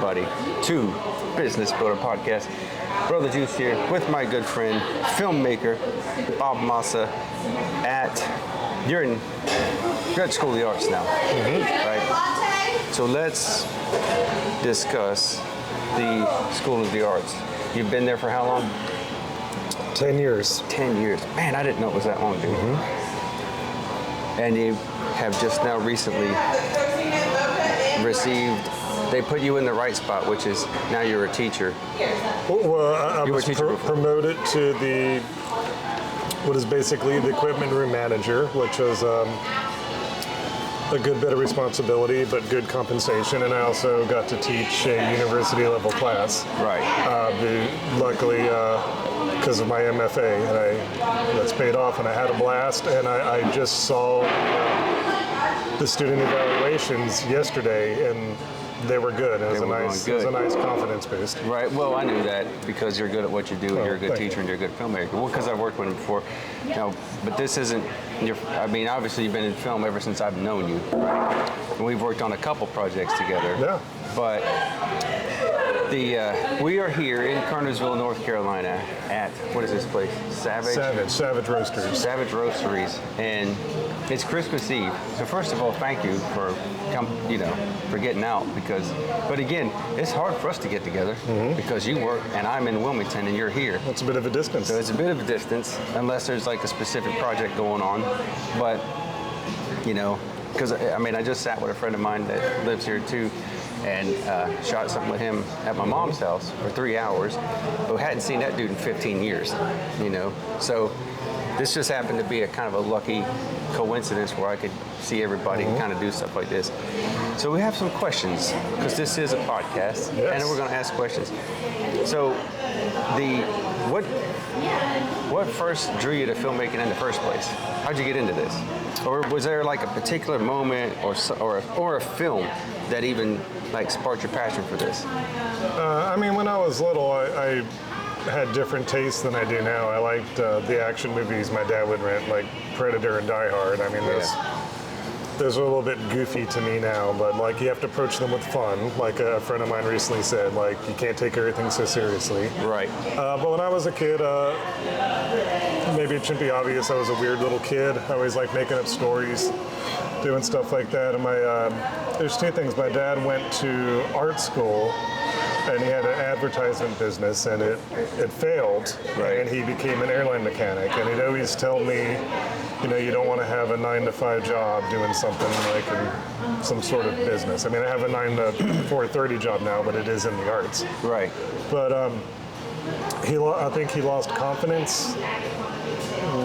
everybody to Business Builder Podcast. Brother Juice here with my good friend, filmmaker Rob Massa you're at School of the Arts now, right? So let's discuss the School of the Arts. You've been there for how long? 10 years. 10 years. Man, I didn't know it was that long, dude. And you have just now recently received, they put you in the right spot, which is now you're a teacher. Well, I was promoted to what is basically the equipment room manager, which was a good bit of responsibility, but good compensation. And I also got to teach a university level class. Right. Luckily, because of my MFA, and that's paid off, and I had a blast. And I just saw the student evaluations yesterday, and they were good. It was a nice confidence boost. Right. Well, I knew that because you're good at what you do, and you're a good teacher, and you're a good filmmaker. Well, because I've worked with him before. But this isn't. Obviously, you've been in film ever since I've known you, right? And we've worked on a couple projects together. Yeah. But we are here in Kernersville, North Carolina, at what is this place? Savage Roasteries. Savage Roasteries, and it's Christmas Eve. So first of all, thank you for getting out but again, it's hard for us to get together because you work and I'm in Wilmington and you're here. That's a bit of a distance. So it's a bit of a distance unless there's like a specific project going on, but because I just sat with a friend of mine that lives here too, and shot something with him at my mom's house for 3 hours, but hadn't seen that dude in 15 years, So this just happened to be a kind of a lucky coincidence where I could see everybody and kind of do stuff like this. So we have some questions, because this is a podcast, and we're going to ask questions. So what first drew you to filmmaking in the first place? How'd you get into this? Or was there like a particular moment or a film that even like sparked your passion for this? When I was little, I had different tastes than I do now. I liked the action movies my dad would rent, like Predator and Die Hard. Those are a little bit goofy to me now, but like you have to approach them with fun. Like a friend of mine recently said, like you can't take everything so seriously. Right. But when I was a kid, maybe it shouldn't be obvious, I was a weird little kid. I always liked making up stories, doing stuff like that. And there's two things. My dad went to art school, and he had an advertisement business, and it failed, and he became an airline mechanic. And he'd always tell me, you don't want to have a 9-to-5 job doing something like in some sort of business. I have a 9 to 4:30 job now, but it is in the arts. Right. But I think he lost confidence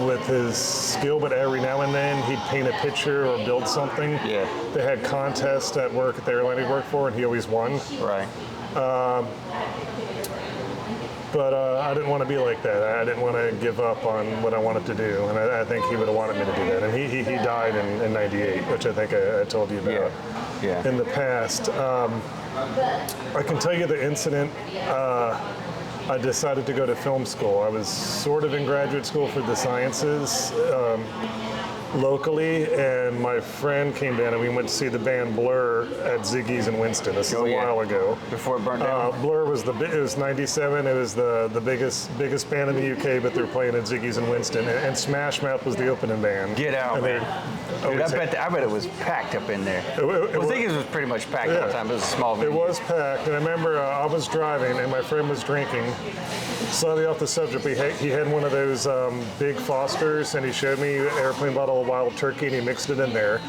with his skill, but every now and then he'd paint a picture or build something. Yeah. They had contests at work at the airline he worked for, and he always won. Right. But I didn't want to be like that. I didn't want to give up on what I wanted to do, and I think he would have wanted me to do that. And he died in '98, which I think I told you about in the past. I can tell you the incident. I decided to go to film school. I was sort of in graduate school for the sciences locally, and my friend came down and we went to see the band Blur at Ziggy's in Winston. This is a while ago. Before it burned down? Blur was it was '97. It was the biggest band in the UK, but they were playing at Ziggy's in Winston, and Smash Mouth was the opening band. Get out, man. Dude, I bet it was packed up in there. Ziggy's was pretty much packed all the time. It was a small venue. It was packed, and I remember I was driving and my friend was drinking. Slightly off the subject, he had one of those big Fosters, and he showed me an airplane bottle of Wild Turkey, and he mixed it in there.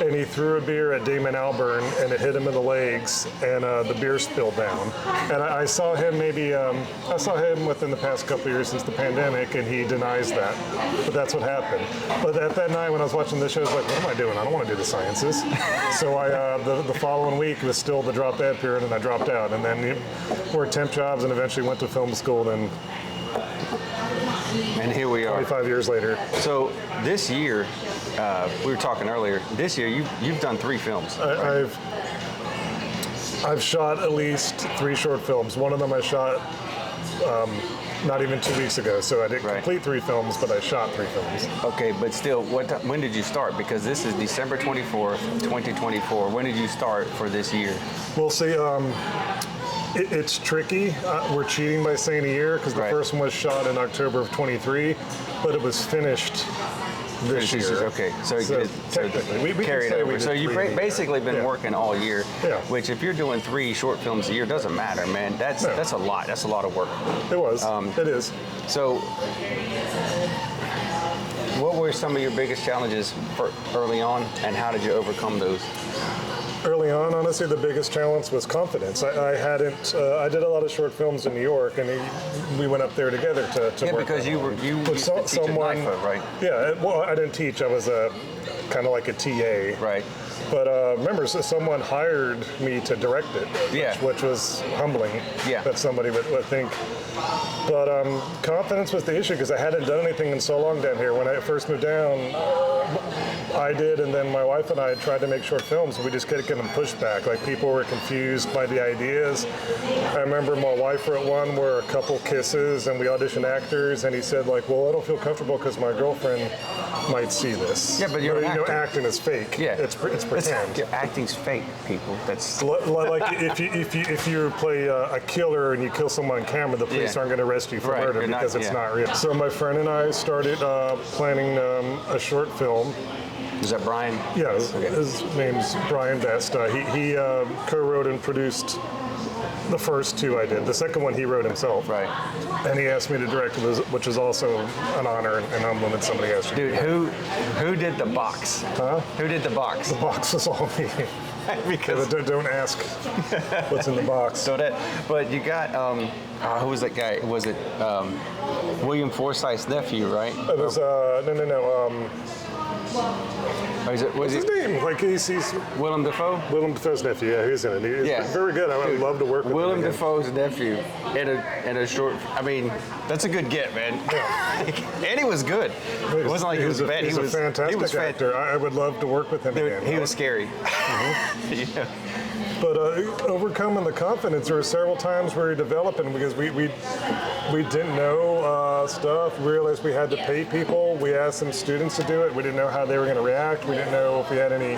And he threw a beer at Damon Albarn, and it hit him in the legs, and the beer spilled down. And I saw him within the past couple of years since the pandemic, and he denies that. But that's what happened. But at that night when I was watching the show, I was like, what am I doing? I don't want to do the sciences. So the following week was still the drop that period, and I dropped out. And then worked temp jobs and eventually went to film school. And here we are. 25 years later. So this year, we were talking earlier, this year you've done 3 films. I've shot at least 3 short films. One of them I shot not even 2 weeks ago, so I didn't complete 3 films, but I shot 3 films. Okay, but still, when did you start? Because this is December 24th, 2024. When did you start for this year? We'll see. It's tricky. We're cheating by saying a year because the first one was shot in October of 23, but it was finished this year. Okay, so technically, we carried over. So you've basically been working all year, which if you're doing 3 short films a year, doesn't matter, man. That's a lot. That's a lot of work. It was. It is. So, what were some of your biggest challenges early on, and how did you overcome those? Early on, honestly, the biggest challenge was confidence. I did a lot of short films in New York, and we went up there together to work. Because you used to teach at NIFA, right? Yeah, well, I didn't teach. I was kind of like a TA. Right. But remember, someone hired me to direct it, which was humbling that somebody would think. But confidence was the issue because I hadn't done anything in so long down here. When I first moved down, I did, and then my wife and I tried to make short films, and we just kept getting pushback. Like, people were confused by the ideas. I remember my wife wrote one where a couple kisses, and we auditioned actors, and he said, like, well, I don't feel comfortable because my girlfriend might see this. Yeah, but you're an actor. Acting is fake. Yeah, it's pretend. Acting's fake, people. That's like if you play a killer and you kill someone on camera, the police aren't going to arrest you for murder because it's not real. So my friend and I started planning a short film. Is that Brian? Yeah, his name's Brian Best. He co-wrote and produced the first 2 I did. The second one he wrote himself. Right. And he asked me to direct, which is also an honor and humbling that somebody asked you. Dude, who did the box? Huh? Who did the box? The box was all me. Because don't ask what's in the box. So but you got who was that guy? Was it William Forsythe's nephew, right? It was no. What's his name? Like he's Willem Dafoe? Willem Dafoe's nephew. Yeah, he's in it. He's very good. I would love to work with Willem him. Dafoe's nephew in a short. I mean, that's a good get, man. Yeah. And he was good. It wasn't like he was bad. He's a fantastic actor. I would love to work with him again. He was scary. Yeah. But overcoming the confidence, there were several times we were developing because we didn't know stuff. We realized we had to pay people. We asked some students to do it. We didn't know how they were going to react. We didn't know if we had any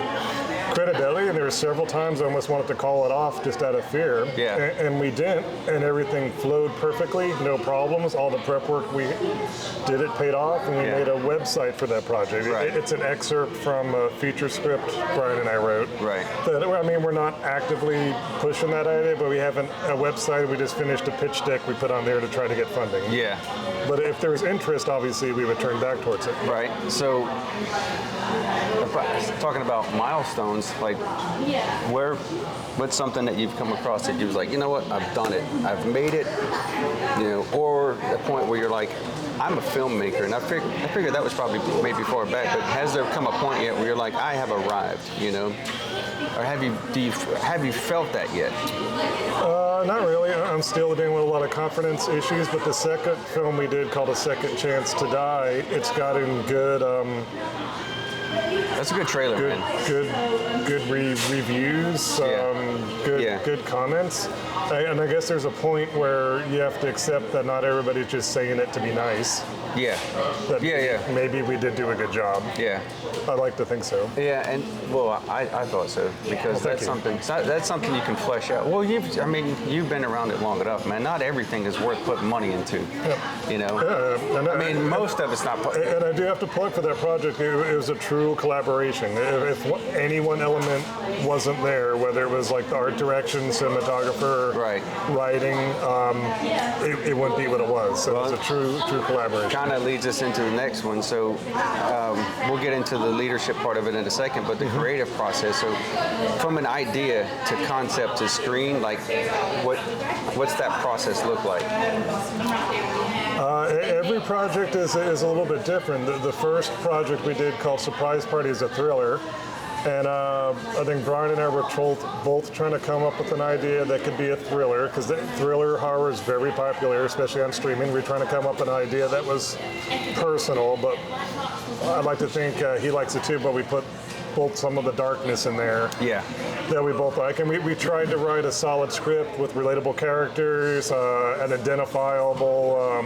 credibility. And there were several times I almost wanted to call it off just out of fear. Yeah. And we didn't. And everything flowed perfectly. No problems. All the prep work we did, it paid off. And we made a website for that project. Right. It's an excerpt from a feature script Brian and I wrote. Right. I mean, we're not actively pushing that idea, but we have a website. We just finished a pitch deck we put on there to try to get funding. Yeah. But if there was interest, obviously, we would turn back towards it. Right. So, talking about milestones, like, what's something that you've come across that you was like, you know what, I've done it, I've made it, or a point where you're like, I'm a filmmaker, and I figured that was probably maybe far back, but has there come a point yet where you're like, I have arrived, or have you felt that yet? Not really. I'm still dealing with a lot of confidence issues, but the second film we did called A Second Chance to Die, it's gotten good. That's a good trailer, man. Good reviews, good comments. And I guess there's a point where you have to accept that not everybody's just saying it to be nice. Yeah. That maybe we did do a good job. Yeah. I like to think so. Yeah, and I thought so because that's something you can flesh out. Well, you've been around it long enough, man. Not everything is worth putting money into. Most of it's not. And I do have to plug for that project. It was a true collaboration. If any one element wasn't there, whether it was like the art direction, cinematographer, writing, it wouldn't be what it was. So it was a true collaboration. Kind of leads us into the next one. So we'll get into the leadership part of it in a second, but the creative process. So from an idea to concept to screen, like what's that process look like? Every project is a little bit different. The first project we did called Surprise Party is a thriller. And I think Brian and I were both trying to come up with an idea that could be a thriller, because thriller horror is very popular, especially on streaming. We're trying to come up with an idea that was personal, but I'd like to think he likes it too, but we put both some of the darkness in there that we both like. And we tried to write a solid script with relatable characters, an identifiable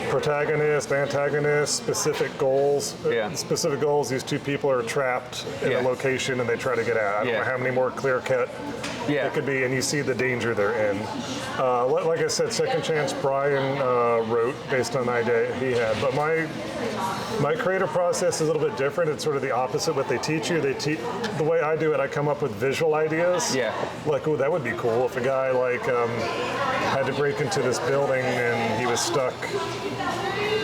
protagonist, antagonist, specific goals. Yeah. Specific goals, these two people are trapped in a location and they try to get out. I don't know how many more clear cut it could be, and you see the danger they're in. Like I said, Second Chance Brian wrote based on an idea he had, but my creative process is a little bit different. It's sort of the opposite what they teach you. The way I do it, I come up with visual ideas. Yeah. Like, oh, that would be cool if a guy had to break into this building and he was stuck.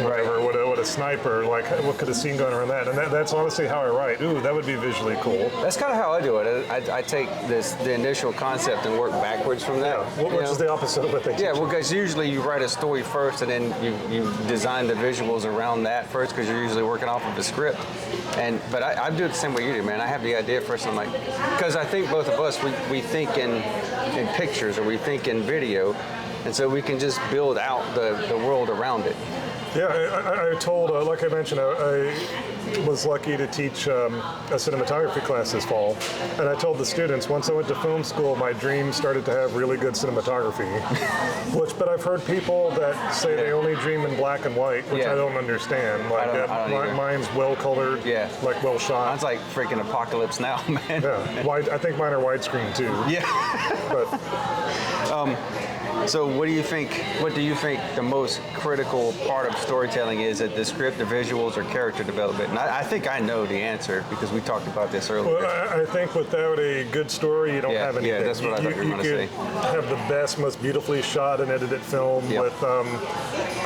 Whatever, what a sniper, like what could a scene go around that? And that's honestly how I write. Ooh, that would be visually cool. That's kind of how I do it. I take the initial concept and work backwards from that. Which is the opposite of what they teach. Yeah, well, because usually you write a story first and then you design the visuals around that first because you're usually working off of a script. But I do it the same way you do, man. I have the idea first and I'm like, because I think both of us, we think in pictures or we think in video, and so we can just build out the world around it. Yeah, I told, like I mentioned, I was lucky to teach a cinematography class this fall, and I told the students once I went to film school, my dream started to have really good cinematography. But I've heard people that say they only dream in black and white, which I don't understand. Like I don't mine's well colored, like well shot. Mine's like freaking Apocalypse Now, man. Yeah, I think mine are widescreen too. Yeah. But. So what do you think the most critical part of storytelling is? At the script, the visuals, or character development? And I think I know the answer because we talked about this earlier. Well, I think without a good story, you don't have anything. Yeah, that's what I thought you were going to say. Have the best, most beautifully shot and edited film with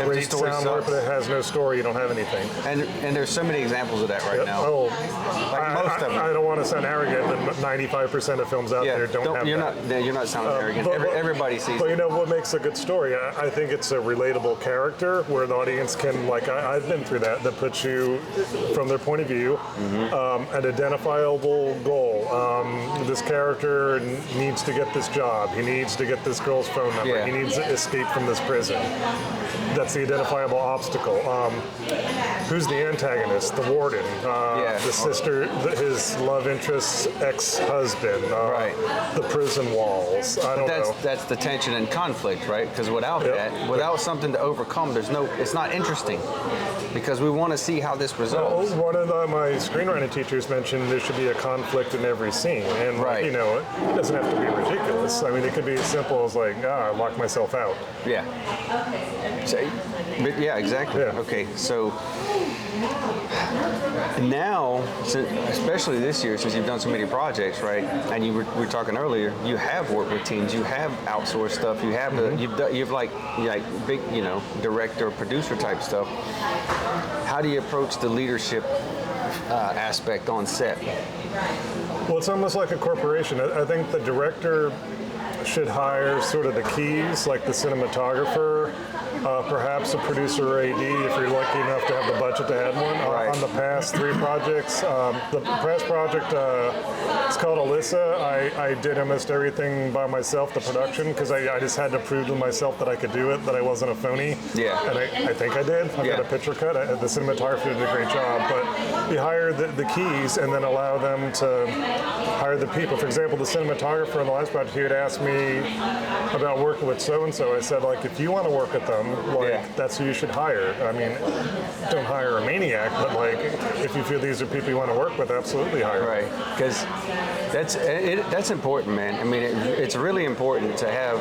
great sound work, but it has no story, you don't have anything. And there's so many examples of that right now. Oh, most of them. I don't want to sound arrogant, but 95% of films out there don't have that. You're not sounding arrogant. Everybody sees but it. you know what makes a good story? I think it's a relatable character where an audience can, like I've been through that puts you from their point of view, an identifiable goal. This character needs to get this job. He needs to get this girl's phone number. He needs to escape from this prison. That's the identifiable obstacle. Who's the antagonist? The warden, the sister, his love interest's ex-husband, the prison walls. I don't know. That's the tension and conflict, right? Because without that, without something to overcome, it's not interesting. Because we want to see how this resolves. One of my screenwriting teachers mentioned there should be a conflict in every scene, and you know, it doesn't have to be ridiculous. I mean, it could be as simple as like, I locked myself out. Yeah. Yeah, exactly. Yeah. Okay, so now, especially this year, since you've done so many projects, right? And we were talking earlier, you have worked with teams, you have outsourced stuff, you have you've like big, director, producer type stuff. How do you approach the leadership aspect on set? Well, it's almost like a corporation. I think the director should hire sort of the keys, like the cinematographer, perhaps a producer or AD if you're lucky enough to have the budget to have one. On the past 3 projects, the past project, it's called Alyssa. I did almost everything by myself, the production, because I just had to prove to myself that I could do it, that I wasn't a phony. Yeah. And I think I did. I got a picture cut. The cinematographer did a great job. But you hire the keys and then allow them to hire the people. For example, the cinematographer in the last project, he had asked me about working with so-and-so. I said, like, if you want to work with them, that's who you should hire. I mean, don't hire a maniac, but like, if you feel these are people you want to work with, absolutely hire. Right, because that's important, man. I mean, it's really important to have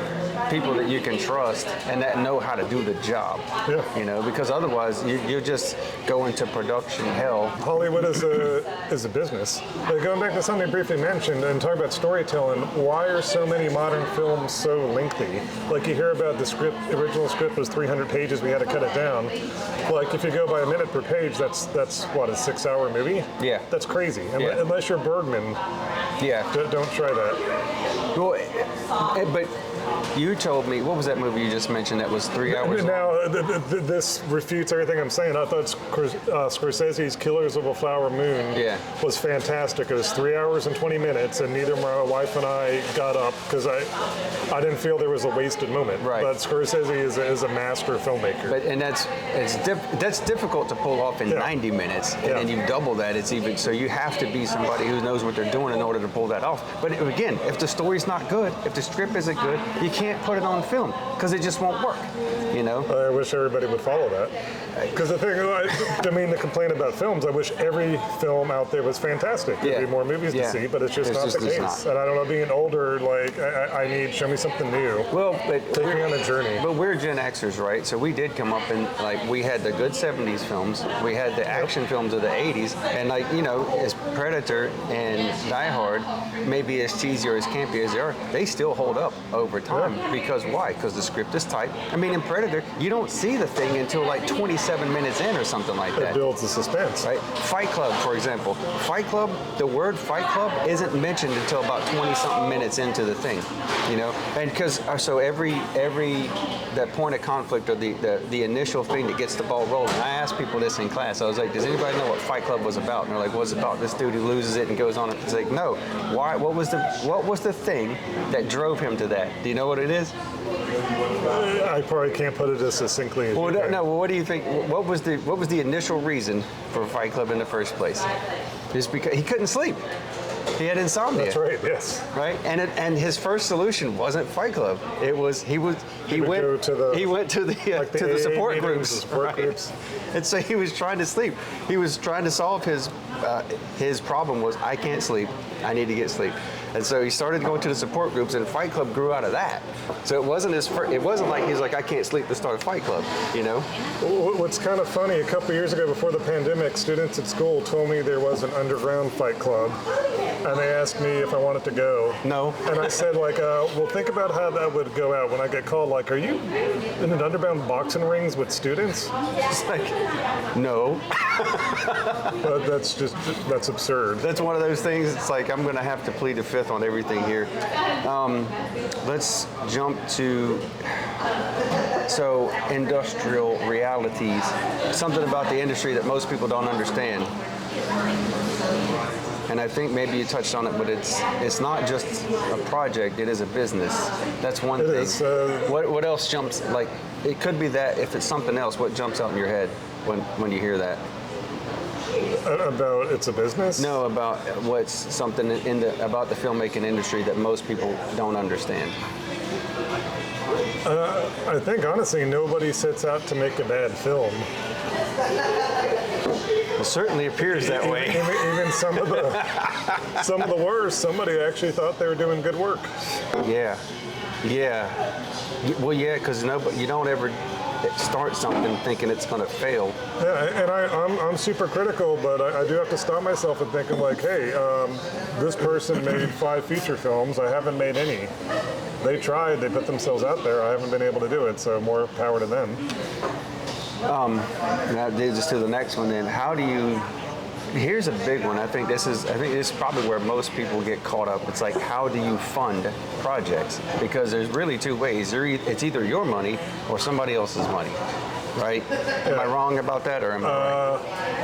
people that you can trust and that know how to do the job. Yeah. Because otherwise you just go into production hell. Hollywood is a business. But going back to something briefly mentioned and talking about storytelling, why are so many modern films so lengthy? Like, you hear about the original script was 300 pages, we had to cut it down. Like, if you go by a minute per page, that's what, a 6-hour movie? Yeah. That's crazy. Unless you're Bergman, don't try that. Well, but you told me, what was that movie you just mentioned that was 3 hours long? Now, this refutes everything I'm saying. I thought Scorsese's Killers of a Flower Moon was fantastic. It was 3 hours and 20 minutes, and neither my wife and I got up because I didn't feel there was a wasted moment. Right. But Scorsese is a master filmmaker. But that's difficult to pull off in 90 minutes, and then you double that. It's even so you have to be somebody who knows what they're doing in order to pull that off. But again, if the story's not good, if the script isn't good, you can't put it on film because it just won't work. you know? I wish everybody would follow that. Because the thing, I mean to complain about films, I wish every film out there was fantastic. There'd be more movies to see, but it's just not the case. And I don't know, being older, like, I need, show me something new. Well, but take me on a journey. But we're Gen Xers, right? So we did come up and, like, we had the good 70s films, we had the action films of the 80s, and, like, you know, as Predator and Die Hard, maybe as cheesy or as campy as they are, they still hold up over time. Because why? Because the script is tight. I mean, in Predator, you don't see the thing until like 27 minutes in or something like that. It builds the suspense. Right? Fight Club, for example. Fight Club, the word Fight Club isn't mentioned until about 20-something minutes into the thing, you know? And because, so every that point of conflict or the initial thing that gets the ball rolling, I asked people this in class. I was like, does anybody know what Fight Club was about? And they're like, what's it about? This dude who loses it and goes on it. It's like, no. Why? What was the thing that drove him to that? Do you know what it is? I probably can't put it as succinctly as well, you can. No. Well, what do you think? What was the initial reason for Fight Club in the first place? Just because he couldn't sleep. He had insomnia. That's right. Yes. Right, and his first solution wasn't Fight Club. It was he went to the support groups. Right? And so he was trying to sleep. He was trying to solve his problem was, I can't sleep. I need to get sleep. And so he started going to the support groups, and Fight Club grew out of that. So it wasn't like he's like, I can't sleep, to start a Fight Club, you know? What's kind of funny, a couple years ago before the pandemic, students at school told me there was an underground Fight Club, and they asked me if I wanted to go. No. And I said, like, well, think about how that would go out when I get called. Like, are you in an underground boxing rings with students? It's like, no. But that's absurd. That's one of those things, it's like, I'm going to have to plead the fifth on everything here. Let's jump to, so industrial realities, something about the industry that most people don't understand. And I think maybe you touched on it, but it's not just a project, it is a business. That's one thing. Is, what else jumps, like, it could be that, if it's something else, what jumps out in your head when you hear that? About it's a business? No, about what's something about the filmmaking industry that most people don't understand. I think honestly nobody sets out to make a bad film. It certainly appears that way. Even some of the worst, somebody actually thought they were doing good work. Yeah. Well, yeah, because you don't ever start something thinking it's going to fail. Yeah, and I'm super critical, but I do have to stop myself and thinking like, hey, this person made 5 feature films. I haven't made any. They tried. They put themselves out there. I haven't been able to do it. So more power to them. That leads us to the next one. Then, how do you? Here's a big one. I think this is probably where most people get caught up. It's like, how do you fund projects? Because there's really 2 ways. It's either your money or somebody else's money, right? Am I wrong about that, or am I right?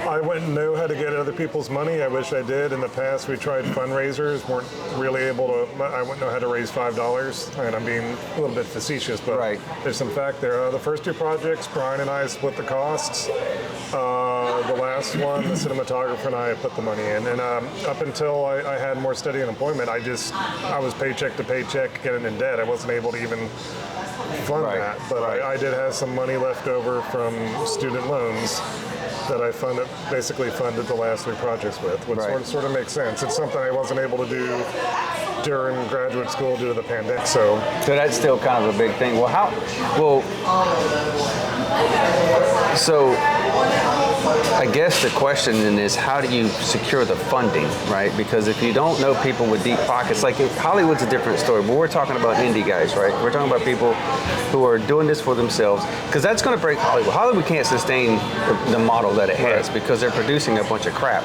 I wouldn't know how to get other people's money. I wish I did. In the past, we tried fundraisers, weren't really able to. I wouldn't know how to raise $5. And I'm being a little bit facetious, but there's some fact there. The first 2 projects, Brian and I split the costs. The last one, the cinematographer and I put the money in. And up until I had more steady employment, I was paycheck to paycheck, getting in debt. I wasn't able to even fund that. But I did have some money left over from student loans that I basically funded the last 3 projects with, which sort of makes sense. It's something I wasn't able to do during graduate school due to the pandemic. So that's still kind of a big thing. So I guess the question then is, how do you secure the funding, right? Because if you don't know people with deep pockets, like Hollywood's a different story, but we're talking about indie guys, right? We're talking about people who are doing this for themselves, because that's going to break Hollywood. Hollywood can't sustain the model that it has because they're producing a bunch of crap.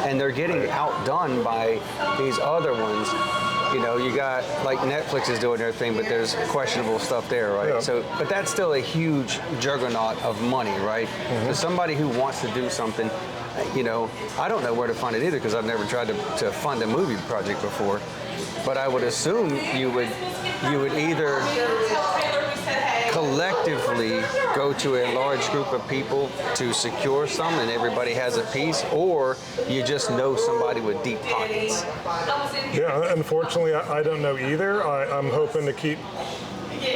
And they're getting outdone by these other ones. You know, you got, like, Netflix is doing their thing, but there's questionable stuff there, right? Yeah. So, but that's still a huge juggernaut of money, right? So somebody who wants to do something, you know, I don't know where to find it either, because I've never tried to fund a movie project before. But I would assume you would either collectively go to a large group of people to secure some and everybody has a piece, or you just know somebody with deep pockets. Yeah, unfortunately, I don't know either. I'm hoping to keep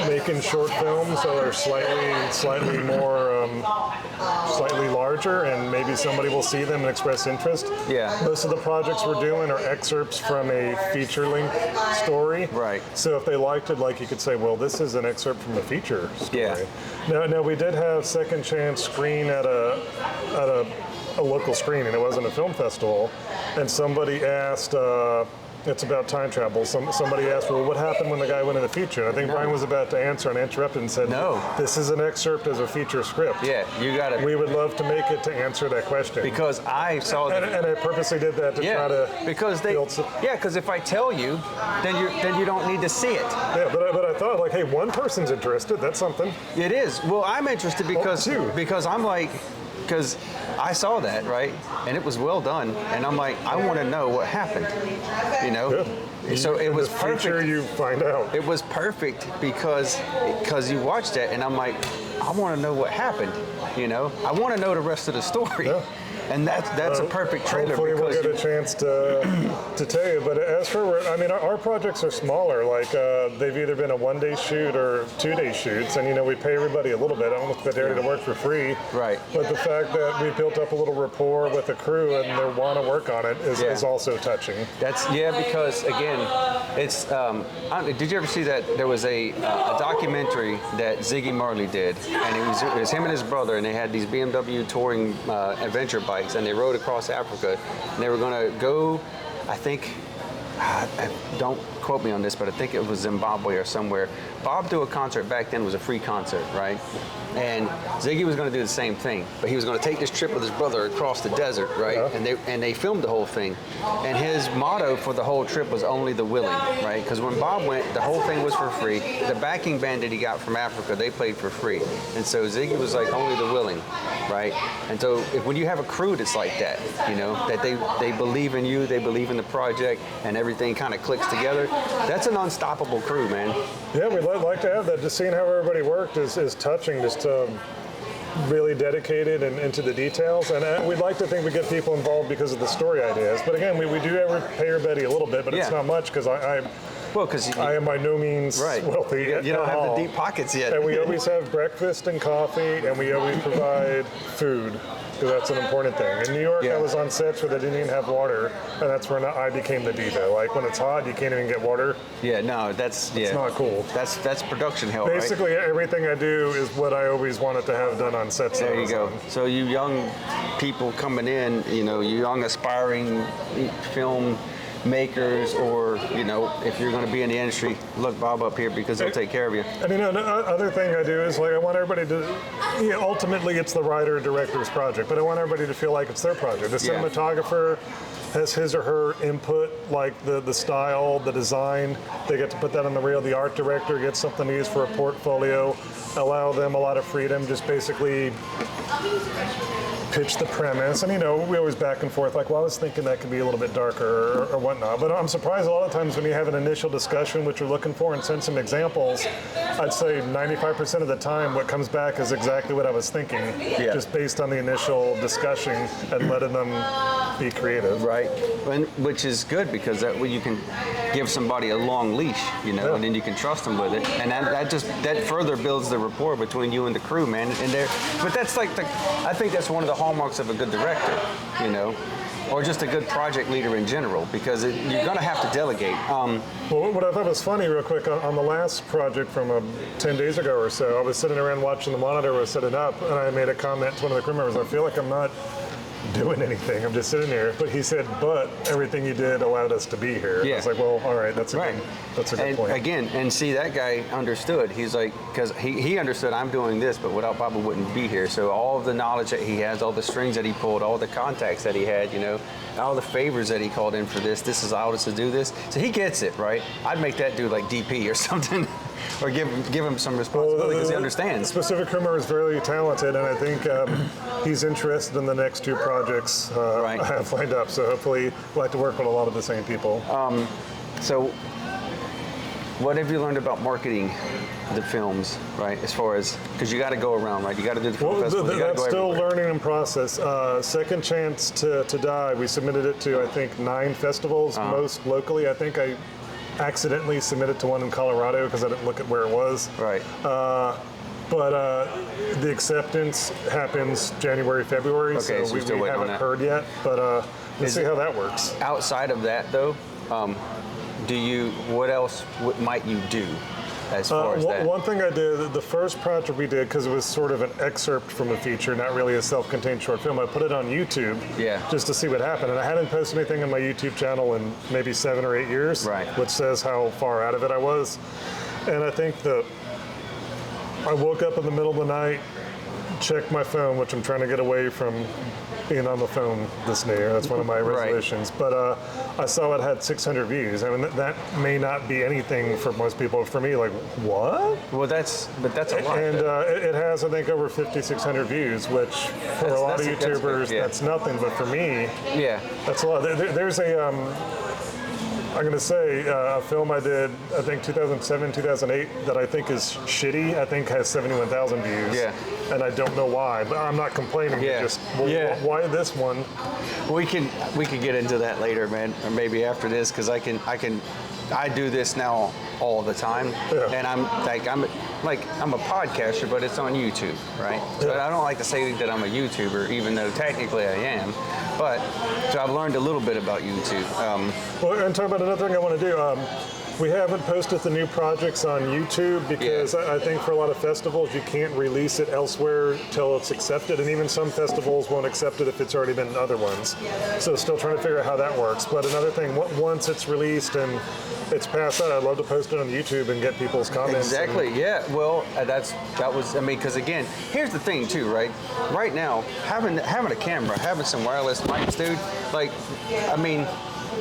making short films that are slightly more, slightly larger, and maybe somebody will see them and express interest. Yeah. Most of the projects we're doing are excerpts from a feature-length story. Right. So if they liked it, like you could say, well, this is an excerpt from a feature story. Yeah. Now we did have Second Chance screen at a local screening. It wasn't a film festival, and somebody asked. It's about time travel. Somebody asked, well, what happened when the guy went in the feature? And I think Brian was about to answer and interrupted and said, no. This is an excerpt as a feature script. Yeah, you got it. We would love to make it to answer that question. Because I saw that. And I purposely did that to try to build some. Yeah, because if I tell you, then you don't need to see it. Yeah, but I thought, like, hey, one person's interested. That's something. It is. Well, I'm interested because I'm like, because I saw that, right, and it was well done, and I'm like, I want to know what happened, you know. Good. So it was perfect. Future, you find out. It was perfect because you watched it, and I'm like, I want to know what happened, you know. I want to know the rest of the story. Yeah. And that's a perfect trailer. Hopefully we'll get a chance to tell you. But as for, I mean, our projects are smaller. Like they've either been a 1-day shoot or 2-day shoots, and we pay everybody a little bit. I almost put there to work for free. Right. But the fact that we built up a little rapport with the crew and they want to work on it is also touching. Because again, it's. Did you ever see that there was a documentary that Ziggy Marley did, and it was him and his brother, and they had these BMW touring adventure bikes, and they rode across Africa, and they were going to go, I think, don't quote me on this, but I think it was Zimbabwe or somewhere. Bob threw a concert back then. It was a free concert, right? And Ziggy was going to do the same thing, but he was going to take this trip with his brother across the desert, right? Yeah. And they filmed the whole thing. And his motto for the whole trip was only the willing, right? Because when Bob went, the whole thing was for free. The backing band that he got from Africa, they played for free. And so Ziggy was like, only the willing, right? And so when you have a crew that's like that, that they believe in you, they believe in the project, and everything kind of clicks together, that's an unstoppable crew, man. Yeah, we'd like to have that. Just seeing how everybody worked is touching. Just really dedicated and into the details, and we'd like to think we get people involved because of the story ideas. But again, we do pay everybody a little bit, but it's not much because I am by no means wealthy. You don't have the deep pockets yet. And we always have breakfast and coffee, and we always provide food. Because that's an important thing. In New York, I was on sets where they didn't even have water, and that's when I became the diva. Like when it's hot, you can't even get water. Yeah, no, it's not cool. That's production hell. Basically, everything I do is what I always wanted to have done on sets. There you go. So you young people coming in, you young aspiring film makers, or if you're going to be in the industry, look Bob up here because he'll take care of you. And the other thing I do is I want everybody to, ultimately it's the writer or director's project, but I want everybody to feel like it's their project. The cinematographer has his or her input, like the style, the design. They get to put that on the reel. The art director gets something to use for a portfolio. Allow them a lot of freedom, just basically pitch the premise, and we always back and forth, like, well, I was thinking that could be a little bit darker or whatnot, but I'm surprised a lot of times when you have an initial discussion, which you're looking for, and send some examples, I'd say 95% of the time what comes back is exactly what I was thinking, just based on the initial discussion and letting them be creative. Right, which is good because that way you can give somebody a long leash, and then you can trust them with it, and that further builds the rapport between you and the crew, man. But that's like I think that's one of the hallmarks of a good director, or just a good project leader in general, because you're going to have to delegate. Well, what I thought was funny, real quick, on the last project from 10 days ago or so, I was sitting around watching the monitor was setting up, and I made a comment to one of the crew members, I feel like I'm not doing anything. I'm just sitting here. But he said, but everything you did allowed us to be here. Yeah. I was like, well, all right, that's a good point. Again, and see, that guy understood. He's like, because he understood I'm doing this, but without Bobby wouldn't be here. So all of the knowledge that he has, all the strings that he pulled, all the contacts that he had, all the favors that he called in for this allowed us to do this. So he gets it, right? I'd make that dude like DP or something. Or give him some responsibility because he understands. Specific crew member is very talented, and I think he's interested in the next 2 projects I have lined up. So hopefully we'll like to work with a lot of the same people. So what have you learned about marketing the films, right? As far as, because you got to go around, right? You got to do the film festival. That's still learning in process. Second Chance to Die, we submitted it to, I think, 9 festivals, most locally. I think accidentally submitted to one in Colorado because I didn't look at where it was. Right. But the acceptance happens January, February, Okay, so so you're we still waiting on haven't that. heard yet. But let's see how that works. Outside of that, though, what else might you do as far as that? One thing I did, the first project we did, because it was sort of an excerpt from a feature, not really a self-contained short film, I put it on YouTube just to see what happened. And I hadn't posted anything on my YouTube channel in maybe 7 or 8 years, which says how far out of it I was. And I think I woke up in the middle of the night, checked my phone, which I'm trying to get away from being on the phone this new year. That's one of my resolutions. But I saw it had 600 views. I mean, that may not be anything for most people. For me, like, what? Well, that's a lot. And it has, I think, over 5,600 views, which for a lot of YouTubers, that's nothing. But for me, that's a lot. There's I'm going to say a film I did, I think 2007, 2008, that I think is shitty. I think has 71,000 views. And I don't know why, but I'm not complaining. Just why this one? We can get into that later, man, or maybe after this, because I do this now all the time, and I'm a podcaster, but it's on YouTube, right? So I don't like to say that I'm a YouTuber, even though technically I am. But so I've learned a little bit about YouTube. Well, and talk about another thing I want to do. We haven't posted the new projects on YouTube because I think for a lot of festivals you can't release it elsewhere till it's accepted, and even some festivals won't accept it if it's already been in other ones. So still trying to figure out how that works. But another thing, once it's released and it's passed out, I'd love to post it on YouTube and get people's comments. Exactly. Well, because again, here's the thing too, right? Right now, having a camera, having some wireless mics, dude.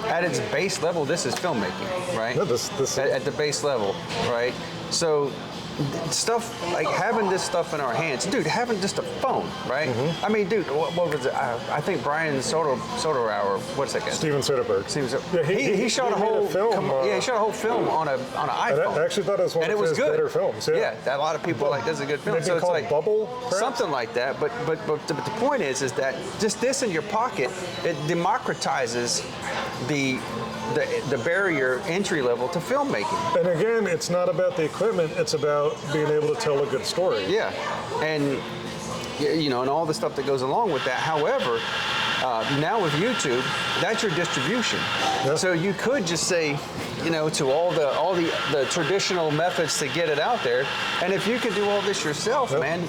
At its base level, this is filmmaking, right? Yeah, this at the base level, right? So stuff like having this stuff in our hands, dude, having just a phone, right? I mean, dude, what was it? I think Brian Soderauer, what's that guy? Steven Soderbergh. He shot a whole film. he shot a whole film on an iPhone. I actually thought it was one of his better films. Yeah, a lot of people like this is a good film. Maybe so it's like Bubble, perhaps? something like that. But the point is that just this in your pocket, it democratizes the barrier entry level to filmmaking. And again, it's not about the equipment, it's about being able to tell a good story. Yeah, and and all the stuff that goes along with that. However, now with YouTube, that's your distribution. So you could just say, to all the traditional methods to get it out there, and if you can do all this yourself, man,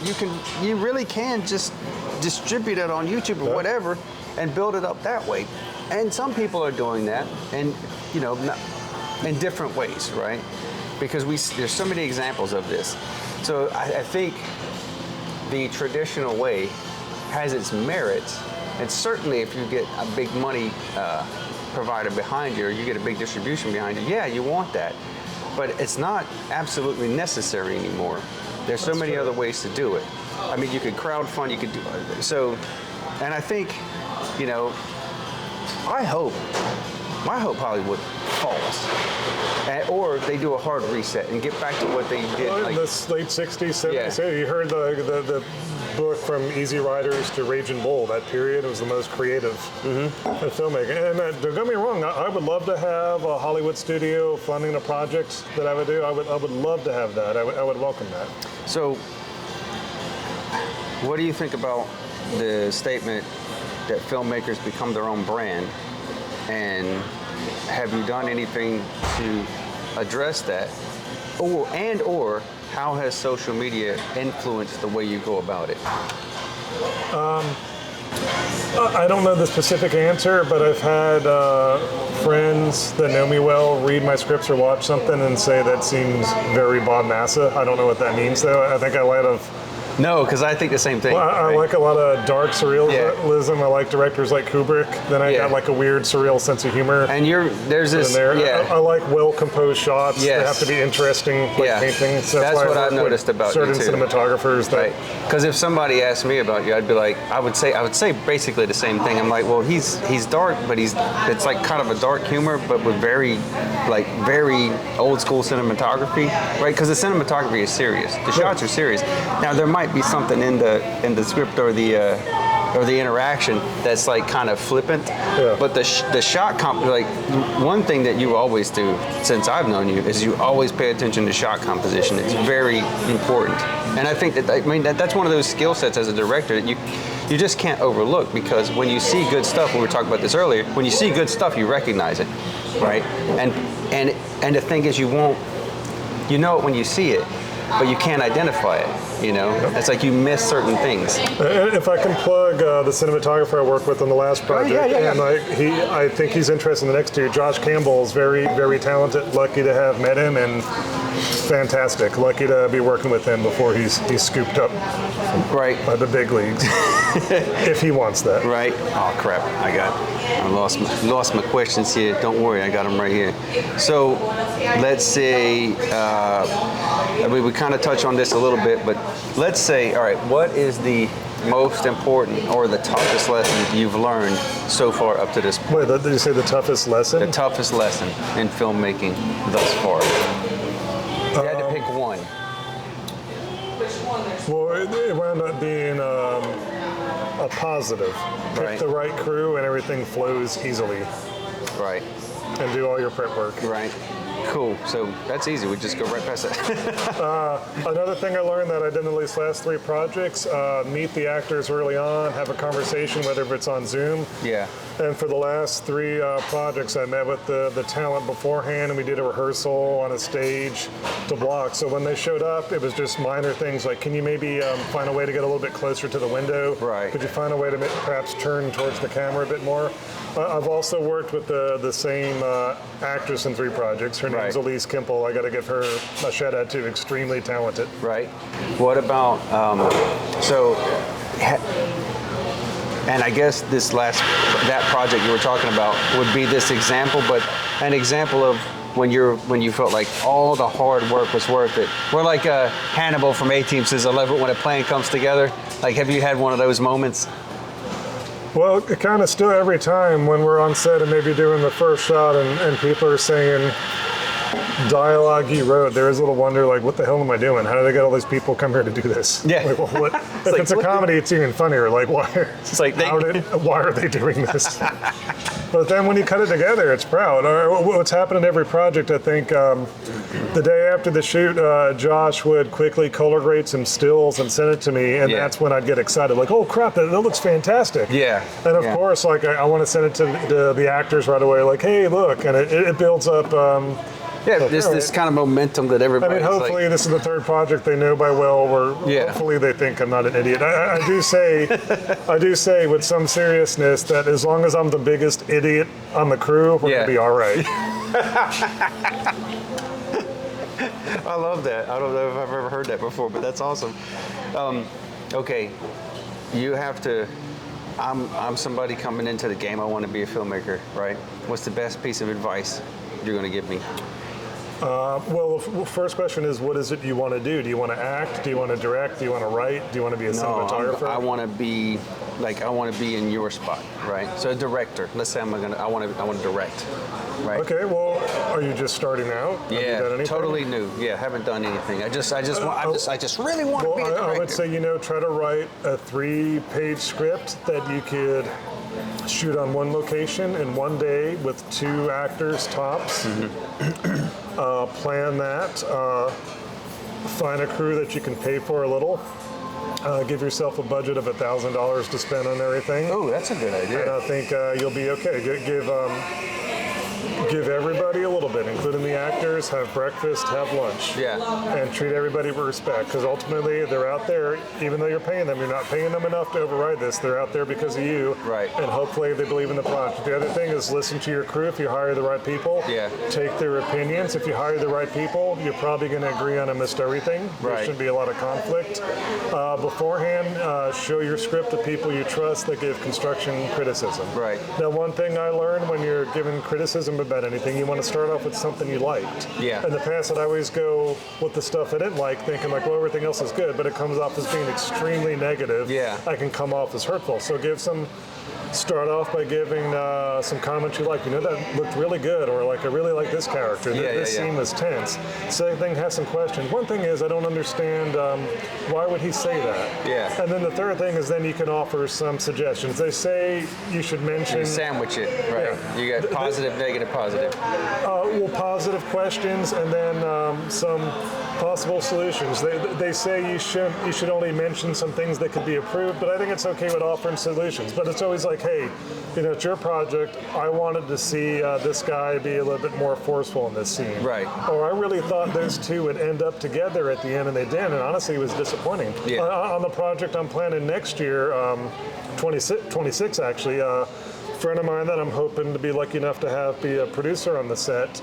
you really can just distribute it on YouTube or whatever and build it up that way. And some people are doing that, and in different ways, right? Because there's so many examples of this. So I think the traditional way has its merits, and certainly if you get a big money provider behind you, or you get a big distribution behind you, you want that. But it's not absolutely necessary anymore. There's so many other ways to do it. I mean, you could crowdfund, you could do so, and I think, I hope Hollywood falls, or they do a hard reset and get back to what they did. In the late 60s, 70s, you heard the book From Easy Riders to Raging Bull. That period was the most creative filmmaking. And don't get me wrong, I would love to have a Hollywood studio funding a project that I would do. I would love to have that. I would welcome that. So, what do you think about the statement that filmmakers become their own brand? And have you done anything to address that? Or how has social media influenced the way you go about it? I don't know the specific answer, but I've had friends that know me well read my scripts or watch something and say that seems very Bob Massa. I don't know what that means, though. I think I might have... No, because I think the same thing. Well, I like a lot of dark surrealism. I like directors like Kubrick. Then I got like a weird surreal sense of humor. And there's this. I like well-composed shots. They have to be interesting, like paintings. So that's what I've noticed about certain you too. Cinematographers. Because if somebody asked me about you, I'd be like, I would say basically the same thing. I'm like, well, he's dark, but it's like kind of a dark humor, but with very old school cinematography, right? Because the cinematography is serious. The shots are serious. Now there might be something in the script or the or the interaction that's like kind of flippant. Yeah. But the shot like one thing that you always do since I've known you is you always pay attention to shot composition. It's very important, and I think that's one of those skill sets as a director that you just can't overlook, because when you see good stuff, we were talking about this earlier, when you see good stuff, you recognize it, right? And the thing is, you know it when you see it, but you can't identify it, you know? It's like you miss certain things. If I can plug the cinematographer I worked with on the last project, and I think he's interested in the next two. Josh Campbell is very, very talented. Lucky to have met him, and fantastic. Lucky to be working with him before he's scooped up by the big leagues, if he wants that. Right. Oh crap! I lost my questions here. Don't worry, I got them right here. So let's say we kind of touch on this a little bit, but let's say, all right, what is the most important or the toughest lesson you've learned so far up to this point? Wait, did you say the toughest lesson? The toughest lesson in filmmaking thus far. If you had to pick one. Well, it wound up being a positive. Pick the right crew and everything flows easily. Right. And do all your prep work. Right. Cool. So that's easy. We just go right past that. Another thing I learned that I did in these last 3 projects, meet the actors early on, have a conversation, whether it's on Zoom. Yeah. And for the last 3 projects, I met with the talent beforehand, and we did a rehearsal on a stage to block. So when they showed up, it was just minor things like, can you maybe find a way to get a little bit closer to the window? Right. Could you find a way to perhaps turn towards the camera a bit more? I've also worked with the same actress in 3 projects. Her name's Elise Kimple. I got to give her a shout out too. Extremely talented. Right. What about and I guess that project you were talking about would be this example, but an example of when you felt like all the hard work was worth it. We're like Hannibal from A-Team says, I love it when a plan comes together. Like, have you had one of those moments? Well, it kind of still every time when we're on set and maybe doing the first shot and people are saying dialogue you wrote, there is a little wonder, like, what the hell am I doing? How did I get all these people come here to do this? Yeah. Like, well, if it's a comedy, it's even funnier. Like, why? It's like why are they doing this? But then when you cut it together, it's proud. What's happened in every project, I think, the day after the shoot, Josh would quickly color grade some stills and send it to me, and that's when I'd get excited. Like, oh crap, that looks fantastic. Yeah. And of course, like, I want to send it to the actors right away. Like, hey, look, and it builds up. This kind of momentum that everybody. I mean, hopefully this is the 3rd project they know by well. Where hopefully they think I'm not an idiot. I do say with some seriousness that as long as I'm the biggest idiot on the crew, we're gonna be all right. I love that. I don't know if I've ever heard that before, but that's awesome. Okay, you have to. I'm somebody coming into the game. I want to be a filmmaker, right? What's the best piece of advice you're going to give me? Well, the first question is, what is it you want to do? Do you want to act? Do you want to direct? Do you want to write? Do you want to be a cinematographer? I want to be in your spot, right? So a director. Let's say I want to direct, right? Okay. Well, are you just starting out? Yeah, have you done anything? Totally new. Yeah, haven't done anything. I just really want to be a director. I would say, try to write a 3-page script that you could shoot on one location in one day with 2 actors tops. Plan that. Find a crew that you can pay for a little. Give yourself a budget of $1,000 to spend on everything. Oh, that's a good idea. And I think you'll be okay. Give everybody a little bit, including the actors. Have breakfast, have lunch. Yeah. And treat everybody with respect, because ultimately they're out there, even though you're paying them, you're not paying them enough to override this. They're out there because of you. Right. And hopefully they believe in the project. The other thing is listen to your crew if you hire the right people. Yeah. Take their opinions. If you hire the right people, you're probably going to agree on almost everything. There shouldn't be a lot of conflict. Beforehand, show your script to people you trust that give construction criticism. Right. Now, one thing I learned when you're giving criticism about anything, you want to start off with something you liked. Yeah. In the past, I'd always go with the stuff I didn't like, thinking like, well, everything else is good, but it comes off as being extremely negative. Yeah. I can come off as hurtful. So give some start off by giving some comments you like. You know, that looked really good, or like, I really like this character. This scene was tense. Second thing, have some questions. One thing is, I don't understand why would he say that? Yeah. And then the third thing is, then you can offer some suggestions. They say you should mention. You sandwich it, right? Yeah. You got positive, negative, positive. Well, positive questions, and then some possible solutions. They say you should only mention some things that could be improved, but I think it's okay with offering solutions. But it's always like, hey, you know, it's your project. I wanted to see this guy be a little bit more forceful in this scene. Right. Or I really thought those two would end up together at the end, and they didn't. And honestly, it was disappointing. Yeah. On the project I'm planning next year, 26 actually. A friend of mine that I'm hoping to be lucky enough to have be a producer on the set.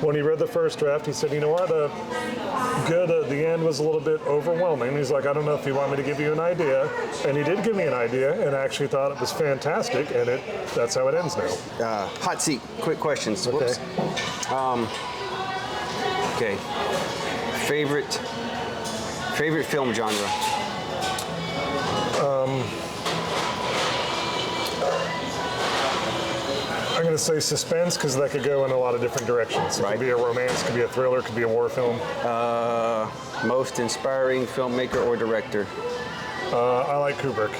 When he read the first draft, he said, you know what, the end was a little bit overwhelming. He's like, I don't know if you want me to give you an idea. And he did give me an idea, and I actually thought it was fantastic, and that's how it ends now. Hot seat, quick questions. Okay. Whoops. Okay. Favorite film genre? I'm going to say suspense, because that could go in a lot of different directions. It Right. could be a romance, could be a thriller, could be a war film. Most inspiring filmmaker or director? I like Kubrick.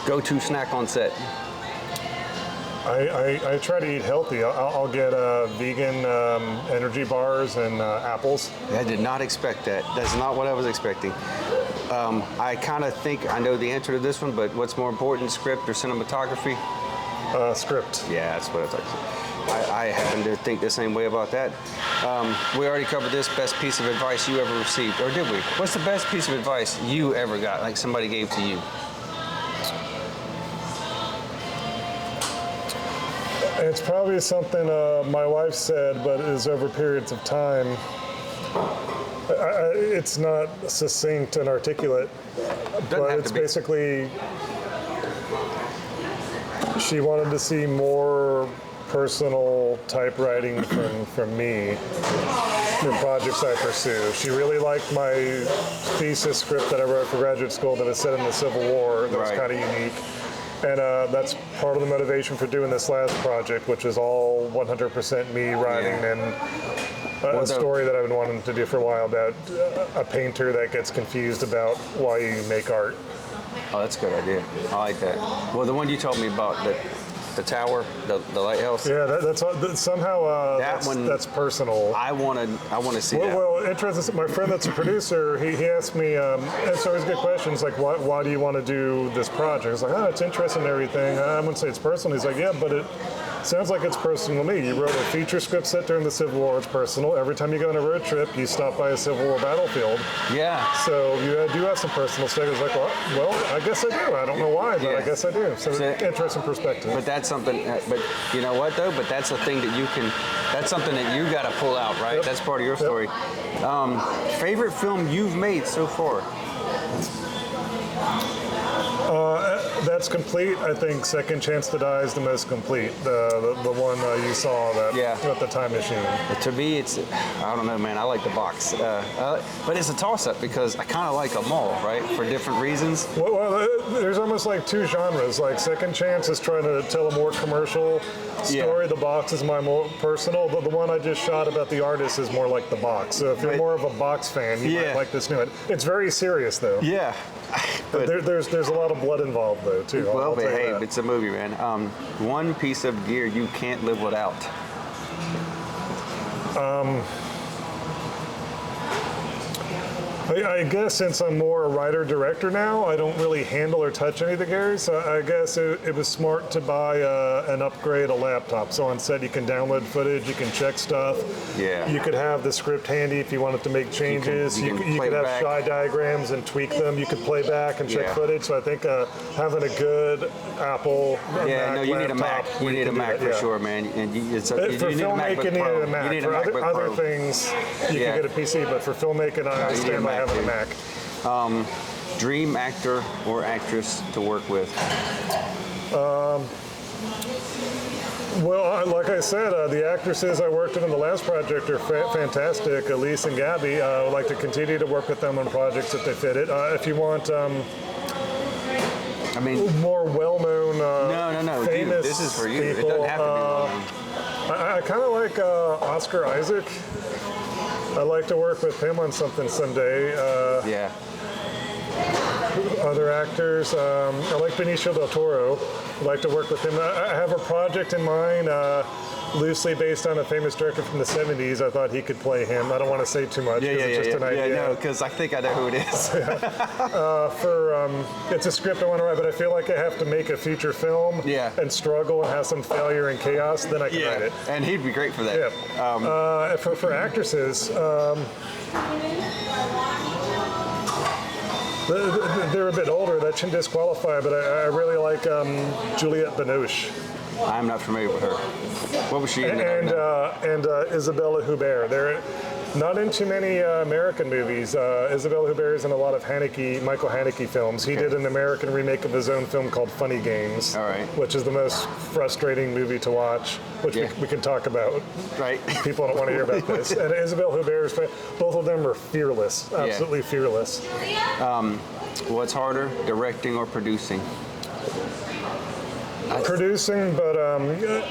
Go-to snack on set? I try to eat healthy. I'll get vegan energy bars and apples. I did not expect that. That's not what I was expecting. I kind of think I know the answer to this one, but what's more important, script or cinematography? Script. Yeah, that's what I thought. I happen to think the same way about that. We already covered this. Best piece of advice you ever received, or did we? What's the best piece of advice you ever got, like somebody gave to you? It's probably something my wife said, but is over periods of time. It's not succinct and articulate, but it's basically she wanted to see more personal type writing from me in projects I pursue. She really liked my thesis script that I wrote for graduate school that was set in the Civil War. That was kind of unique. And that's part of the motivation for doing this last project, which is all 100% me writing and a story that I've been wanting to do for a while about a painter that gets confused about why you make art. Oh, that's a good idea. I like that. Well, the one you told me about, the tower, the lighthouse. Yeah, that's somehow that's personal. I want to see that. Well, interesting. My friend that's a producer, he asked me, it's always good questions, like, why do you want to do this project? I was like, it's interesting and everything. I wouldn't say it's personal. He's like, yeah, but it sounds like it's personal to me. You wrote a feature script set during the Civil War. It's personal. Every time you go on a road trip, you stop by a Civil War battlefield. Yeah. So you do have some personal stuff. It's like, well, I guess I do. I don't know why, but I guess I do. So interesting perspective. But that's something. But you know what though? But that's a thing that you can. That's something that you got to pull out, right? Yep. That's part of your story. Favorite film you've made so far? That's complete. I think Second Chance to Die is the most complete. The one you saw at the time machine. But to me, it's, I don't know, man. I like the box, but it's a toss-up because I kind of like them all, right, for different reasons. Well, there's almost like two genres. Like Second Chance is trying to tell a more commercial story. The box is my more personal. The one I just shot about the artist is more like the box. So if you're more of a box fan, you might like this new one. It's very serious though. Yeah. But there's a lot of blood involved though too. Well, but hey, it's a movie, man. One piece of gear you can't live without. I guess since I'm more a writer-director now, I don't really handle or touch any of the gears. So I guess it was smart to buy an upgrade, a laptop. So on set, you can download footage, you can check stuff. Yeah. You could have the script handy if you wanted to make changes. You could have shy diagrams and tweak them. You could play back and check footage. So I think having a good Apple Mac you need a Mac. laptop, You need a Mac for sure, man. And for filmmaking, you need a Mac. You need a for MacBook other Pro. things, you can get a PC. But for filmmaking, I understand by having a Mac. Dream actor or actress to work with? Well, like I said, the actresses I worked with in the last project are fantastic. Elise and Gabby. I would like to continue to work with them on projects if they fit it. If you want, I mean, more well-known, no, dude, famous this is for you. people. It doesn't have to be well-known. I kind of like Oscar Isaac. I'd like to work with him on something someday. Yeah. Other actors, I like Benicio del Toro. I'd like to work with him. I have a project in mind, loosely based on a famous director from the 70s. I thought he could play him. I don't want to say too much because it's just an idea. Yeah, no, because I think I know who it is. It's a script I want to write, but I feel like I have to make a feature film and struggle and have some failure and chaos, then I can write it. And he'd be great for that. Yeah. For actresses, they're a bit older. That shouldn't disqualify, but I really like Juliette Binoche. I'm not familiar with her. What was she in? And Isabella Huppert. They're not in too many American movies. Isabella Huppert is in a lot of Michael Haneke films. He did an American remake of his own film called Funny Games, which is the most frustrating movie to watch, which we can talk about. Right. People don't want to hear about this. And Isabella Huppert, both of them are fearless, absolutely fearless. What's harder, directing or producing? Producing, but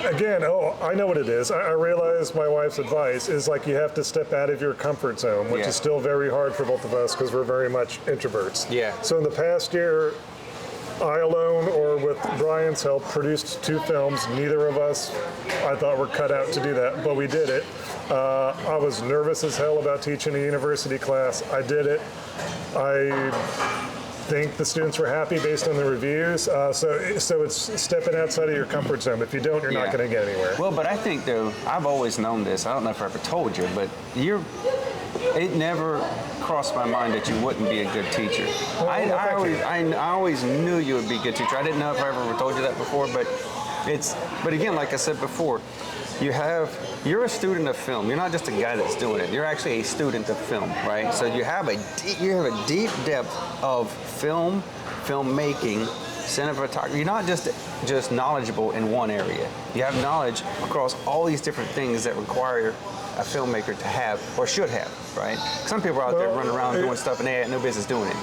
again, I know what it is. I realize my wife's advice is like you have to step out of your comfort zone, which is still very hard for both of us because we're very much introverts. Yeah. So in the past year, I alone or with Brian's help produced 2 films. Neither of us, I thought, were cut out to do that, but we did it. I was nervous as hell about teaching a university class. I did it. I think the students were happy based on the reviews. So it's stepping outside of your comfort zone. If you don't, you're not going to get anywhere. Well, but I think, though, I've always known this. I don't know if I ever told you, but it never crossed my mind that you wouldn't be a good teacher. I always knew you would be a good teacher. I didn't know if I ever told you that before, but again, like I said before, you're a student of film. You're not just a guy that's doing it. You're actually a student of film, right? So you have a deep depth of filmmaking, cinematography. You're not just knowledgeable in one area. You have knowledge across all these different things that require a filmmaker to have or should have, right? Some people are out there running around doing stuff and they had no business doing it.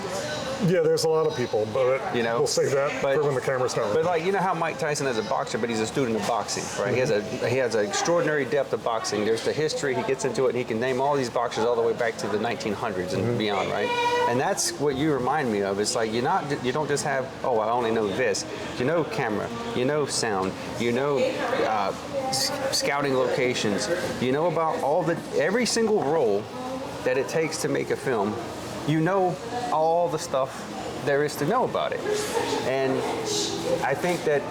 Yeah, there's a lot of people, but we'll save that for when the camera's not. But like, you know how Mike Tyson is a boxer, but he's a student of boxing, right? Mm-hmm. He has an extraordinary depth of boxing. There's the history. He gets into it, and he can name all these boxers all the way back to the 1900s and beyond, right? And that's what you remind me of. It's like you don't just have, I only know this. You know camera, you know sound, you know scouting locations, you know about every single role that it takes to make a film. You know all the stuff there is to know about it. And I think that,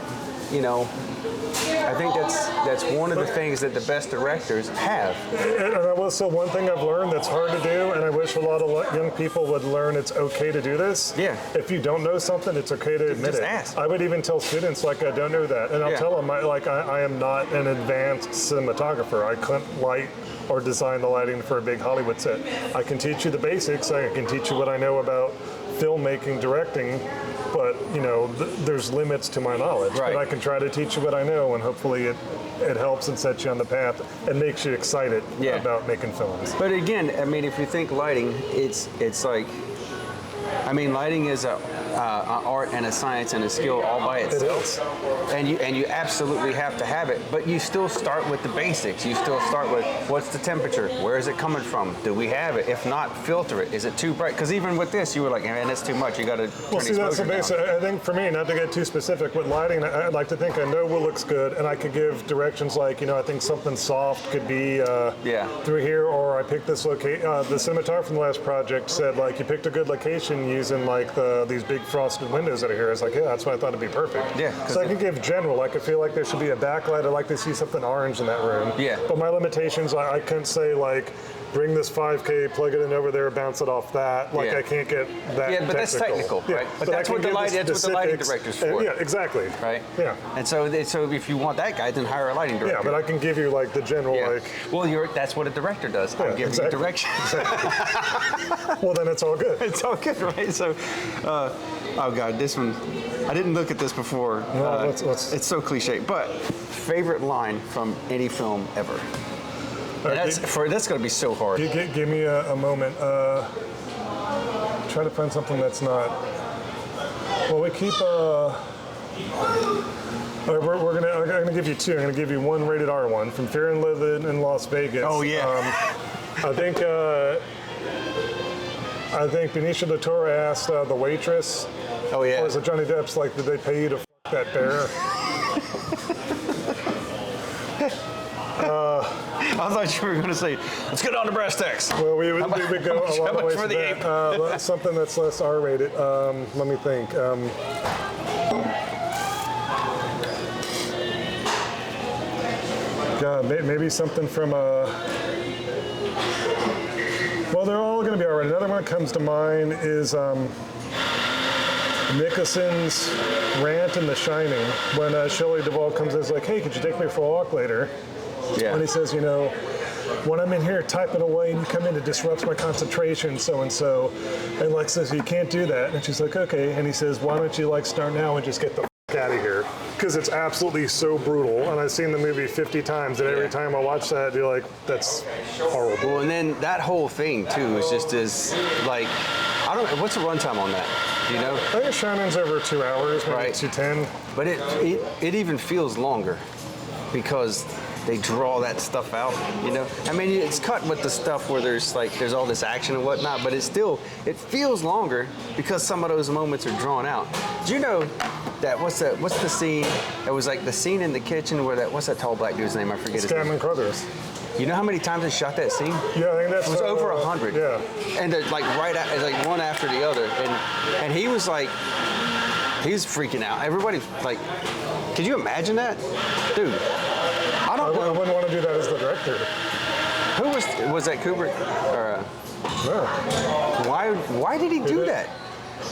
that's one of the things that the best directors have. And also one thing I've learned that's hard to do, and I wish a lot of young people would learn it's okay to do this. Yeah. If you don't know something, it's okay to admit it. Ask. I would even tell students, I don't know that. And I'll tell them, I am not an advanced cinematographer. I couldn't light or design the lighting for a big Hollywood set. I can teach you the basics. I can teach you what I know about filmmaking, directing, but there's limits to my knowledge. Right. But I can try to teach you what I know, and hopefully it helps and sets you on the path and makes you excited about making films. But again, if you think lighting, it's like, lighting is an art and a science and a skill all by itself. And you absolutely have to have it. But you still start with the basics. You still start with what's the temperature? Where is it coming from? Do we have it? If not, filter it. Is it too bright? Because even with this, you were like, man, that's too much. You got to turn the that's the exposure basic. down. I think for me, not to get too specific with lighting, I'd like to think I know what looks good, and I could give directions like, I think something soft could be through here, or I picked this location. The cinematographer from the last project said, you picked a good location using these big frosted windows that are here. It's like, that's why I thought it'd be perfect. Yeah. So I can give general. I could feel like there should be a backlight. I'd like to see something orange in that room. Yeah. But my limitations, I couldn't say bring this 5K, plug it in over there, bounce it off that. I can't get that. Yeah, but that's technical, right? But that's what the lighting director's for. Yeah, exactly. Right. Yeah. And so if you want that guy, then hire a lighting director. Yeah, but I can give you the general that's what a director does. I'm giving you direction. Well, then it's all good. It's all good, right? So, oh God, this one, I didn't look at this before. No, it's so cliche. But favorite line from any film ever. That's going to be so hard. Give me a moment. Try to find something that's not. Well, we keep. I'm gonna give you two. I'm gonna give you one rated R one from Fear and Loathing in Las Vegas. Oh, yeah. I think Benicio del Toro asked the waitress. Oh, yeah. Or is it Johnny Depp's like, did they pay you to f that bear? I thought you were going to say, let's get on to brass tacks. Well, we would go a long much way for for the that. Something that's less R-rated. Let me think. God, maybe something from well, they're all going to be all right. Another one that comes to mind is Nicholson's rant in The Shining when Shelley Duvall comes in and is like, hey, could you take me for a walk later? Yeah. And he says, you know, when I'm in here typing away and you come in, it disrupts my concentration, so-and-so. And Lex says, you can't do that. And she's like, okay. And he says, why don't you like start now and just get the f out of here? Because it's absolutely so brutal. And I've seen the movie 50 times, and every time I watch that, you're like, that's horrible. Well, and then that whole thing, too, is just as, like, I don't know, what's the runtime on that? Do you know? I think Shining's over 2 hours, maybe Right. 2:10. But it even feels longer because they draw that stuff out, you know? I mean, it's cut with the stuff where there's all this action and whatnot, but it feels longer because some of those moments are drawn out. Do you know that, what's the scene? It was like the scene in the kitchen where what's that tall black dude's name? I forget his name. Scatman Crothers. You know how many times they shot that scene? Yeah, I think that's... It was over 100. Yeah. And they're like like one after the other. And he was like, he's freaking out. Everybody's like, could you imagine that? Dude, I don't know. I wouldn't want to do that as the director. Who was that Kubrick? Or, No. why did he do that?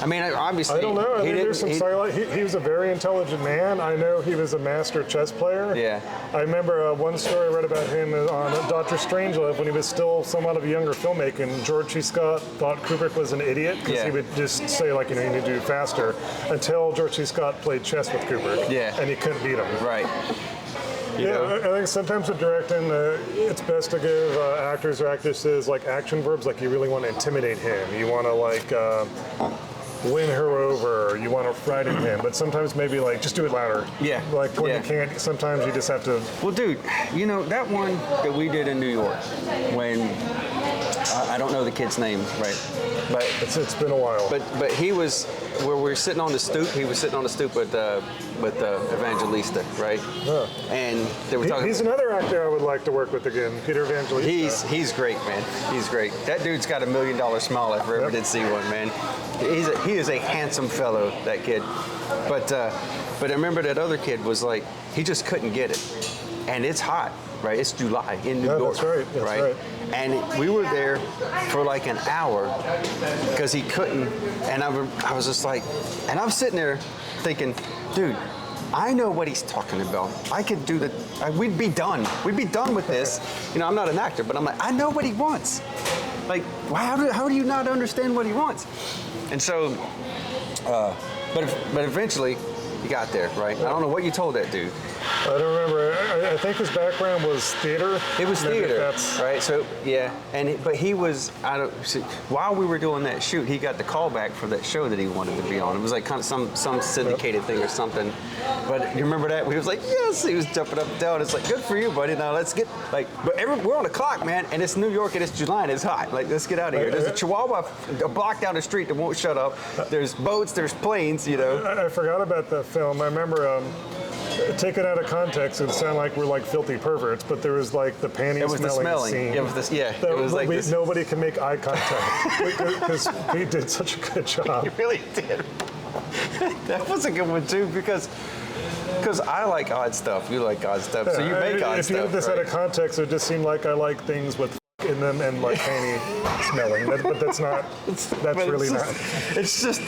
I mean, obviously, I don't know. I he think there's some didn't. he was a very intelligent man. I know he was a master chess player. Yeah. I remember one story I read about him on Dr. Strangelove when he was still somewhat of a younger filmmaker. And George C. Scott thought Kubrick was an idiot because Yeah. he would just say, like, you know, you need to do it faster, until George C. Scott played chess with Kubrick. Yeah. And he couldn't beat him. Right. You Yeah, know? I think sometimes with directing, it's best to give actors or actresses like action verbs, like you really want to intimidate him. You want to like win her over. You want to frighten him, but sometimes maybe like just do it louder. Yeah. Like when Yeah. you can't, sometimes you just have to. Well, dude, you know, that one that we did in New York when, I don't know the kid's name, right? But It's been a while. But he was where we were sitting on the stoop. He was sitting on the stoop with Evangelista, right? Yeah. And they were talking. He's another actor I would like to work with again, Peter Evangelista. He's great, man. He's great. That dude's got $1 million smile if I ever Yep. did see one, man. He is a handsome fellow, that kid. But I remember that other kid was like, he just couldn't get it, and it's hot, right? It's July in New Yeah, York, that's right. That's right. And we were there for like an hour because he couldn't, and I was just like, and I'm sitting there thinking, dude, I know what he's talking about. I could do we'd be done. We'd be done with this. You know, I'm not an actor, but I'm like, I know what he wants. Like, how do you not understand what he wants? And so, but eventually, he got there, right? I don't know what you told that dude. I don't remember. I think his background was theater. It was Maybe theater, that's- right? So yeah, but he was. While we were doing that shoot, he got the call back for that show that he wanted to be on. It was like kind of some syndicated thing or something. But you remember that? He was like, yes. He was jumping up and down. It's like, good for you, buddy. Now let's get like. But we're on the clock, man, and it's New York and it's July and it's hot. Like, let's get out of here. There's a Chihuahua a block down the street that won't shut up. There's boats. There's planes. You know. I forgot about that film. I remember taken out of context, it would sound like we're like filthy perverts, but there was like the panty It was the smelling smelling. scene. It was this. Yeah. That It was like this. Nobody can make eye contact because he did such a good job. He really did. That was a good one too because I like odd stuff. You like odd stuff, so you make odd if stuff. you did this out right? of context, it just seemed like I like things with in them and like panty smelling. But that's not. That's But really it's not. just,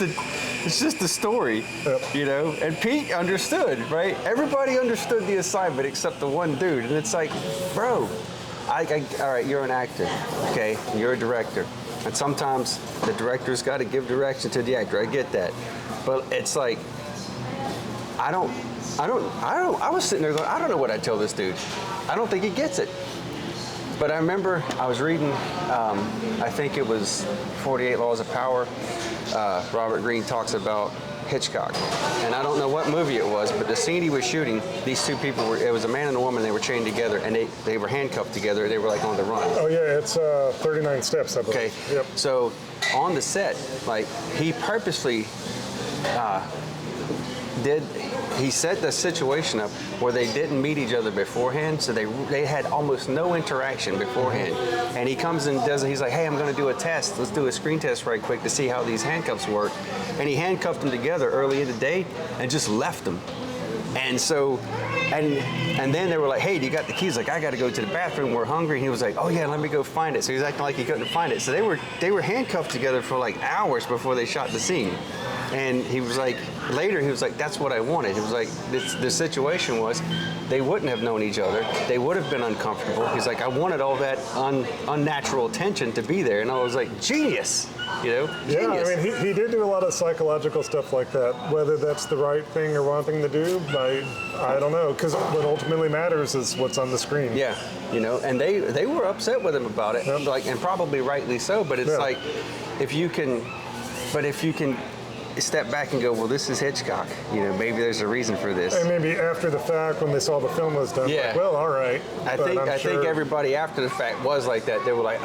it's just the story, Yep. you know. And Pete understood, right? Everybody understood the assignment except the one dude, and it's like, bro, all right, you're an actor, okay? You're a director, and sometimes the director's got to give direction to the actor. I get that, but it's like, I was sitting there going, I don't know what I tell this dude. I don't think he gets it. But I remember I was reading, I think it was 48 Laws of Power. Robert Greene talks about Hitchcock. And I don't know what movie it was, but the scene he was shooting, these two people were, it was a man and a woman, they were chained together, and they were handcuffed together, they were like on the run. Oh yeah, it's 39 Steps, I believe. Okay. Yep. So on the set, like he purposely he set the situation up where they didn't meet each other beforehand, so they had almost no interaction beforehand. And he comes and does it. He's like, hey, I'm going to do a test. Let's do a screen test right quick to see how these handcuffs work. And he handcuffed them together early in the day and just left them. And so, and then they were like, hey, do you got the keys? Like, I got to go to the bathroom. We're hungry. And he was like, oh yeah, let me go find it. So he's acting like he couldn't find it. So they were handcuffed together for like hours before they shot the scene. And he was like, later he was like, that's what I wanted. It was like, the situation was, they wouldn't have known each other. They would have been uncomfortable. He's like, I wanted all that unnatural tension to be there. And I was like, genius, you know? Genius. Yeah, I mean, he did do a lot of psychological stuff like that. Whether that's the right thing or wrong thing to do, I don't know. Because what ultimately matters is what's on the screen. Yeah, you know, and they were upset with him about it, like, and probably rightly so. But it's like, if you can step back and go, well, this is Hitchcock. You know, maybe there's a reason for this. And maybe after the fact, when they saw the film was done, like, well, all right. I think everybody after the fact was like that. They were like,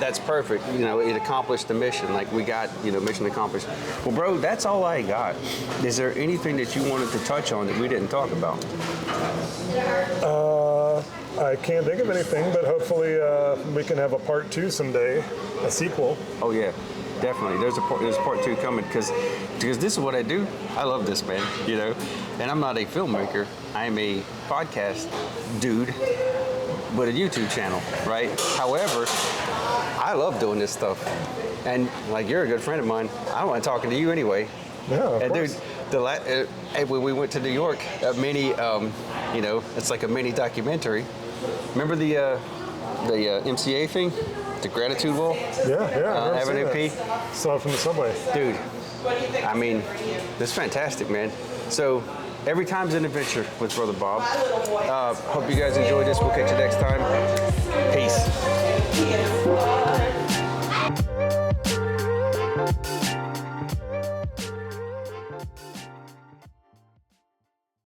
that's perfect. You know, it accomplished the mission. Like, we got, you know, mission accomplished. Well, bro, that's all I got. Is there anything that you wanted to touch on that we didn't talk about? I can't think of anything, but hopefully we can have a part 2 someday, a sequel. Oh yeah, definitely. There's part 2 coming because this is what I do. I love this, man. You know, and I'm not a filmmaker. I'm a podcast dude with a YouTube channel, right? However, I love doing this stuff, and like, you're a good friend of mine. I don't want talking to you anyway. Yeah, of and course. dude, when we went to New York, you know, it's like a mini documentary. Remember the MCA thing, the gratitude wall? Yeah. Avenue P. Saw it from the subway. Dude, I mean, it's fantastic, man. So every time's an adventure with Brother Bob. Hope you guys enjoyed this. We'll catch you next time. Peace.